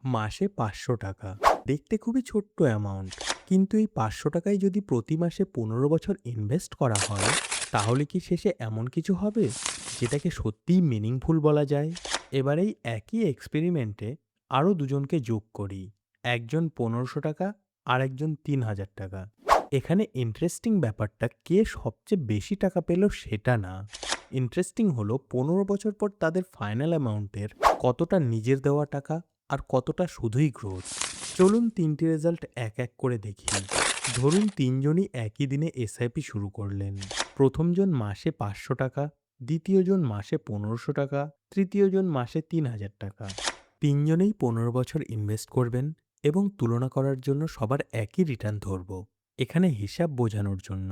মাসে ৫০০ টাকা। দেখতে খুবই ছোট্ট অ্যামাউন্ট। কিন্তু এই ৫০০ টাকায় যদি প্রতি মাসে ১৫ বছর ইনভেস্ট করা হয়, তাহলে কি শেষে এমন কিছু হবে যেটাকে সত্যিই মিনিংফুল বলা যায়? এবার এই একই এক্সপেরিমেন্টে আরও দুজনকে যোগ করি। একজন ১৫০০ টাকা আর একজন ৩০০০ টাকা। এখানে ইন্টারেস্টিং ব্যাপারটা কে সবচেয়ে বেশি টাকা পেল সেটা না। ইন্টারেস্টিং হলো ১৫ বছর পর তাদের ফাইনাল অ্যামাউন্টের কতটা নিজের দেওয়া টাকা আর কতটা শুধুই গ্রোথ। চলুন ৩টি রেজাল্ট এক এক করে দেখি। ধরুন ৩জনই একই দিনে এসআইপি শুরু করলেন। প্রথমজন মাসে ৫০০ টাকা, দ্বিতীয়জন মাসে ১৫০০ টাকা, তৃতীয়জন মাসে ৩০০০ টাকা। তিনজনেই ১৫ বছর ইনভেস্ট করবেন এবং তুলনা করার জন্য সবার একই রিটার্ন ধরব। এখানে হিসাব বোঝানোর জন্য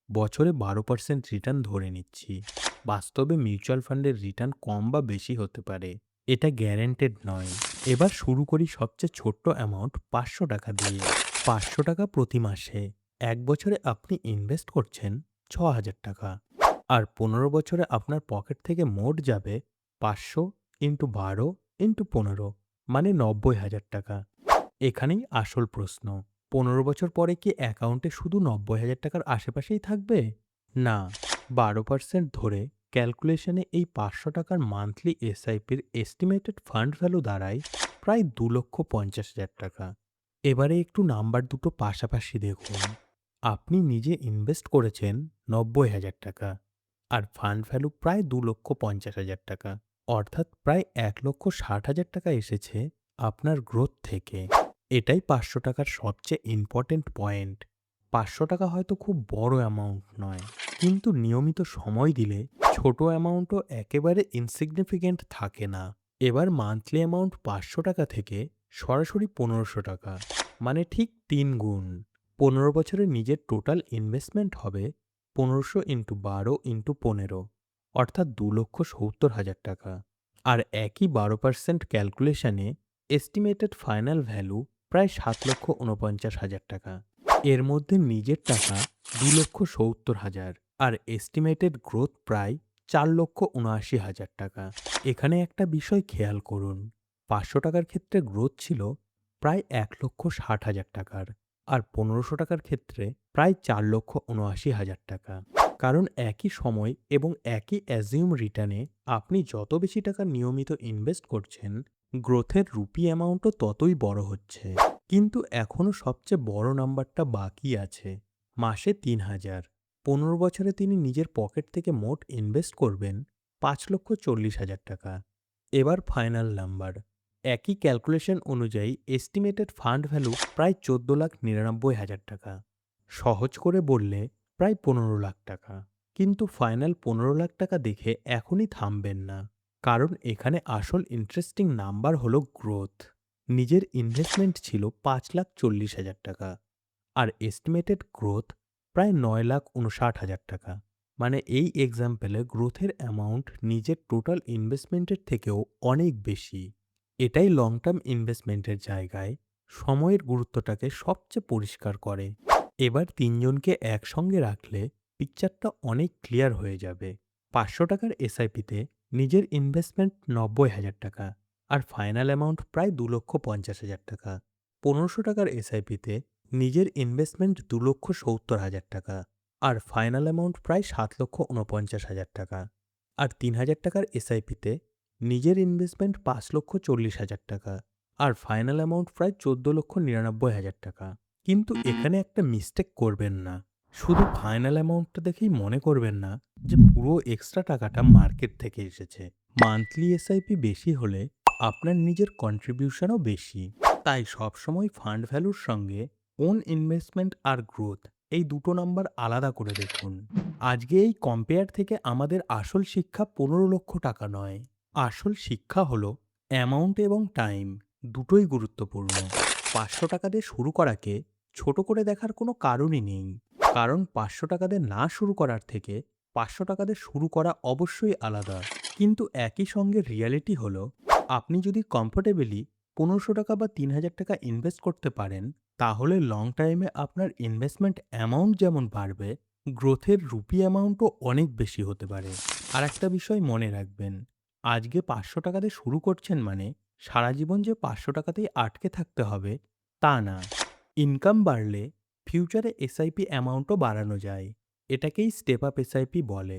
বছরে ১২% রিটার্ন ধরে নিচ্ছি। বাস্তবে মিউচুয়াল ফান্ডের রিটার্ন কম বা বেশি হতে পারে, এটা গ্যারান্টেড নয়। এবার শুরু করি সবচেয়ে ছোট্ট অ্যামাউন্ট ৫০০ টাকা দিয়ে। ৫০০ টাকা প্রতি মাসে। ১ বছরে আপনি ইনভেস্ট করছেন ৬,০০০ টাকা। আর ১৫ বছরে আপনার পকেট থেকে মোট যাবে ৫০০ ইন্টু ১২ ইন্টু ১৫, মানে ৯০,০০০ টাকা। এখানেই আসল প্রশ্ন, ১৫ বছর পরে কি অ্যাকাউন্টে শুধু ৯০,০০০ টাকার আশেপাশেই থাকবে? না, ১২% ধরে ক্যালকুলেশনে এই ৫০০ টাকার মান্থলি এসআইপির এস্টিমেটেড ফান্ড ভ্যালু দাঁড়ায় প্রায় ২,৫০,০০০ টাকা। এবারে একটু নাম্বার দুটো পাশাপাশি দেখুন। আপনি নিজে ইনভেস্ট করেছেন ৯০,০০০ টাকা আর ফান্ড ভ্যালু প্রায় ২,৫০,০০০ টাকা। অর্থাৎ প্রায় ১,৬০,০০০ টাকা এসেছে আপনার গ্রোথ থেকে। এটাই ৫০০ টাকার সবচেয়ে ইম্পর্টেন্ট পয়েন্ট। ৫০০ টাকা হয়তো খুব বড় অ্যামাউন্ট নয়, কিন্তু নিয়মিত সময় দিলে ছোট অ্যামাউন্টও একেবারে ইনসিগনিফিকেন্ট থাকে না। এবার মান্থলি অ্যামাউন্ট ৫০০ টাকা থেকে সরাসরি ১৫০০ টাকা, মানে ঠিক ৩ গুণ। ১৫ বছরে নিজের টোটাল ইনভেস্টমেন্ট হবে ১৫০০ ইন্টু ১২ ইন্টু ১৫, অর্থাৎ ২,৭০,০০০ টাকা। আর একই ১২% ক্যালকুলেশনে এস্টিমেটেড ফাইনাল ভ্যালু প্রায় ৭,৪৯,০০০ টাকা। এর মধ্যে নিজের টাকা ২,৭০,০০০ আর এস্টিমেটেড গ্রোথ প্রায় ৪,৭৯,০০০ টাকা। এখানে একটা বিষয় খেয়াল করুন, ৫০০ টাকার ক্ষেত্রে গ্রোথ ছিল প্রায় ১,৬০,০০০ টাকার, আর ১৫০০ টাকার ক্ষেত্রে প্রায় ৪,৭৯,০০০ টাকা। কারণ একই সময় এবং একই অ্যাজিউম রিটার্নে আপনি যত বেশি টাকা নিয়মিত ইনভেস্ট করছেন, গ্রোথের রুপি অ্যামাউন্টও ততই বড় হচ্ছে। কিন্তু এখনও সবচেয়ে বড় নাম্বারটা বাকি আছে, মাসে ৩,০০০। ১৫ বছরে তিনি নিজের পকেট থেকে মোট ইনভেস্ট করবেন ৫,৪০,০০০ টাকা। এবার ফাইনাল নাম্বার। একই ক্যালকুলেশন অনুযায়ী এস্টিমেটেড ফান্ড ভ্যালু প্রায় ১৪,৯৯,০০০ টাকা। সহজ করে বললে প্রায় ১৫ লাখ টাকা। কিন্তু ফাইনাল ১৫ লাখ টাকা দেখে এখনই থামবেন না, কারণ এখানে আসল ইন্টারেস্টিং নাম্বার হলো গ্রোথ। নিজের ইনভেস্টমেন্ট ছিল ৫,৪০,০০০ টাকা আর এস্টিমেটেড গ্রোথ প্রায় ৯,৫৯,০০০ টাকা। মানে এই এক্সাম্পলে গ্রোথের অ্যামাউন্ট নিজের টোটাল ইনভেস্টমেন্টের থেকেও অনেক বেশি। এটাই লং টার্ম ইনভেস্টমেন্টের জায়গায় সময়ের গুরুত্বটাকে সবচেয়ে পরিষ্কার করে। এবার তিনজনকে একসঙ্গে রাখলে পিকচারটা অনেক ক্লিয়ার হয়ে যাবে। ৫০০ টাকার এসআইপিতে নিজের ইনভেস্টমেন্ট ৯০,০০০ টাকা আর ফাইনাল অ্যামাউন্ট প্রায় ২,৫০,০০০ টাকা। ১৫০০ টাকার এসআইপিতে নিজের ইনভেস্টমেন্ট ২,৭০,০০০ টাকা আর ফাইনাল অ্যামাউন্ট প্রায় ৭,৪৯,০০০ টাকা। আর ৩,০০০ টাকার এসআইপিতে নিজের ইনভেস্টমেন্ট ৫,৪০,০০০ টাকা আর ফাইনাল অ্যামাউন্ট প্রায় ১৪,৯৯,০০০ টাকা। কিন্তু এখানে একটা মিস্টেক করবেন না। শুধু ফাইনাল অ্যামাউন্টটা দেখেই মনে করবেন না যে পুরো এক্সট্রা টাকাটা মার্কেট থেকে এসেছে। মান্থলি এসআইপি বেশি হলে আপনার নিজের কন্ট্রিবিউশনও বেশি। তাই সবসময় ফান্ড ভ্যালুর সঙ্গে ওন ইনভেস্টমেন্ট আর গ্রোথ, এই দুটো নাম্বার আলাদা করে দেখুন। আজকে এই কম্পেয়ার থেকে আমাদের আসল শিক্ষা ১৫ লক্ষ টাকা নয়। আসল শিক্ষা হলো অ্যামাউন্ট এবং টাইম দুটোই গুরুত্বপূর্ণ। ৫০০ টাকা দিয়ে শুরু করাকে ছোট করে দেখার কোনো কারণই নেই। কারণ ৫০০ টাকা দিয়ে না শুরু করার থেকে ৫০০ টাকা দিয়ে শুরু করা অবশ্যই আলাদা। কিন্তু একই সঙ্গে রিয়ালিটি হলো, আপনি যদি কমফোর্টেবলি ১৫০০ টাকা বা ৩,০০০ টাকা ইনভেস্ট করতে পারেন, তাহলে লং টাইমে আপনার ইনভেস্টমেন্ট অ্যামাউন্ট যেমন বাড়বে, গ্রোথের রুপি অ্যামাউন্টও অনেক বেশি হতে পারে। আর একটা বিষয় মনে রাখবেন, আজকে ৫০০ টাকা দিয়ে শুরু করছেন মানে সারা জীবন যে ৫০০ টাকাতেই আটকে থাকতে হবে তা না। ইনকাম বাড়লে ফিউচারে এসআইপি অ্যামাউন্টও বাড়ানো যায়। এটাকেই স্টেপ আপ এসআইপি বলে।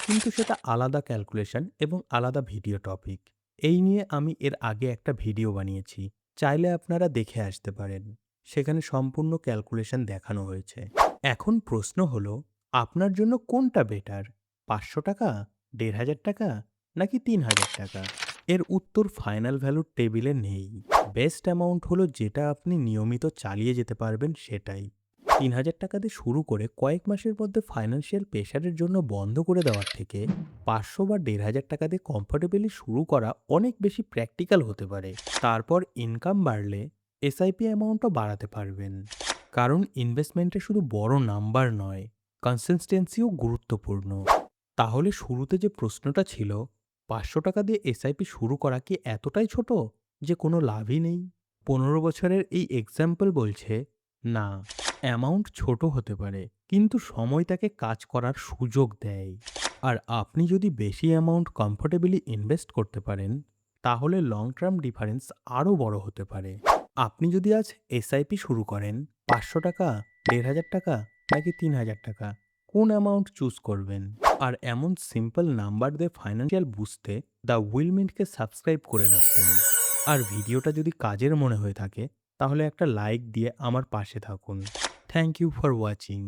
কিন্তু সেটা আলাদা ক্যালকুলেশন এবং আলাদা ভিডিও টপিক। এই নিয়ে আমি এর আগে একটা ভিডিও বানিয়েছি। চাইলে আপনারা দেখে আসতে পারেন। সেখানে সম্পূর্ণ ক্যালকুলেশন দেখানো হয়েছে। এখন প্রশ্ন হলো, আপনার জন্য কোনটা বেটার? ৫০০ টাকা, ১,৫০০ টাকা নাকি ৩,০০০ টাকা? এর উত্তর ফাইনাল ভ্যালুর টেবিলে নেই। বেস্ট অ্যামাউন্ট হলো যেটা আপনি নিয়মিত চালিয়ে যেতে পারবেন সেটাই। ৩,০০০ টাকা দিয়ে শুরু করে কয়েক মাসের মধ্যে ফাইন্যান্সিয়াল প্রেশারের জন্য বন্ধ করে দেওয়ার থেকে ৫০০ বা ১,৫০০ টাকা দিয়ে কমফোর্টেবলি শুরু করা অনেক বেশি প্র্যাকটিক্যাল হতে পারে। তারপর ইনকাম বাড়লে এসআইপি অ্যামাউন্টও বাড়াতে পারবেন। কারণ ইনভেস্টমেন্টে শুধু বড় নাম্বার নয়, কনসিস্টেন্সিও গুরুত্বপূর্ণ। তাহলে শুরুতে যে প্রশ্নটা ছিল, ৫০০ টাকা দিয়ে এসআইপি শুরু করা কি এতটাই ছোট যে কোনো লাভই নেই? ১৫ বছরের এই এক্সাম্পল বলছে, না, অ্যামাউন্ট ছোট হতে পারে, কিন্তু সময় তাকে কাজ করার সুযোগ দেয়। আর আপনি যদি বেশি অ্যামাউন্ট কমফোর্টেবলি ইনভেস্ট করতে পারেন, তাহলে লং টার্ম ডিফারেন্স আরও বড় হতে পারে। আপনি যদি আজ এসআইপি শুরু করেন, ৫০০ টাকা, ১,৫০০ টাকা নাকি ৩,০০০ টাকা, কোন অ্যামাউন্ট চুজ করবেন? আর এমন সিম্পল নাম্বার দিয়ে ফাইন্যান্সিয়াল বুঝতে দ্য উইলমিন্টকে সাবস্ক্রাইব করে রাখুন। আর ভিডিওটা যদি কাজের মনে হয়ে থাকে, তাহলে একটা লাইক দিয়ে আমার পাশে থাকুন। Thank you for watching.